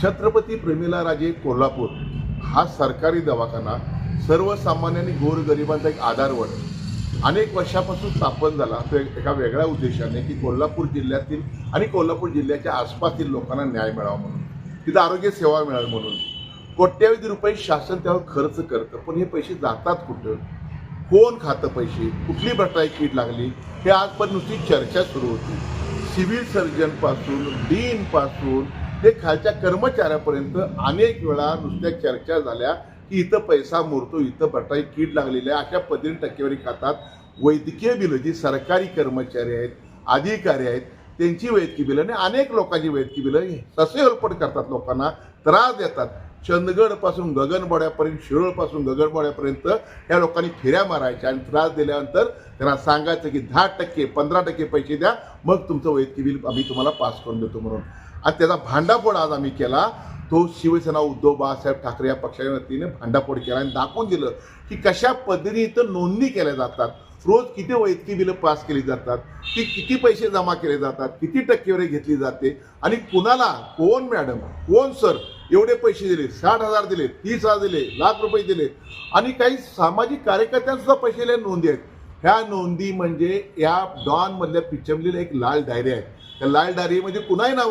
छत्रपती प्रमिलाराजे कोल्हापूर हा सरकारी दवाखाना सर्वसामान्य आणि गोरगरिबांचा एक आधारवड अनेक वर्षापासून स्थापन झाला. तो एका वेगळ्या उद्देशाने की कोल्हापूर जिल्ह्यातील आणि कोल्हापूर जिल्ह्याच्या आसपासतील लोकांना न्याय मिळावा म्हणून, तिथं आरोग्य सेवा मिळावी म्हणून कोट्यावधी रुपये शासन त्यावर खर्च करतं. पण हे पैसे जातात कुठं, कोण खातं पैसे, कुठली भ्रष्टाचारी लागली, हे आजपर्यंत नुसती चर्चा सुरू होती. सिव्हिल सर्जनपासून डीनपासून ते खालच्या कर्मचाऱ्यापर्यंत अनेक वेळा नुसत्या चर्चा झाल्या की इथं पैसा मोरतो, इथं भ्रष्टाचारी कीड लागलेली आहे, अशा पद्धतीने टक्केवारी खातात. वैद्यकीय बिलं जी सरकारी कर्मचारी आहेत, अधिकारी आहेत, त्यांची वैद्यकीय बिलं आणि अनेक लोकांची वैद्यकीय बिलं ससेहोलपट करतात, लोकांना त्रास देतात. चंदगडपासून गगनबावड्यापर्यंत, शिरोळपासून गगनबावड्यापर्यंत या लोकांनी फेऱ्या मारायच्या आणि त्रास दिल्यानंतर त्यांना सांगायचं की 10%, 15% पैसे द्या, मग तुमचं वैद्यकीय बिल आम्ही तुम्हाला पास करून देतो म्हणून. आणि त्याचा भांडाफोड आज आम्ही केला. तो शिवसेना उद्धव बाळासाहेब ठाकरे या पक्षाच्या वतीने भांडाफोड केला आणि दाखवून दिलं की कशा पद्धतीने इथं नोंदणी केल्या जातात, रोज किती वैद्यकीय बिलं पास केली जातात, की किती पैसे जमा केले जातात, किती टक्केवारी घेतली जाते आणि कुणाला, कोण मॅडम, कोण सर एवढे पैसे दिले, 60,000 दिले, 30,000 दिले, लाख रुपये दिले. आणि काही सामाजिक कार्यकर्त्यांसुद्धा पैसे दिले नोंदी आहेत. ह्या नोंदी म्हणजे या डॉनमधल्या पिचमलेल्या एक लाल डायरी आहे. त्या लाल डायरीमध्ये कुणाही नाव आहे.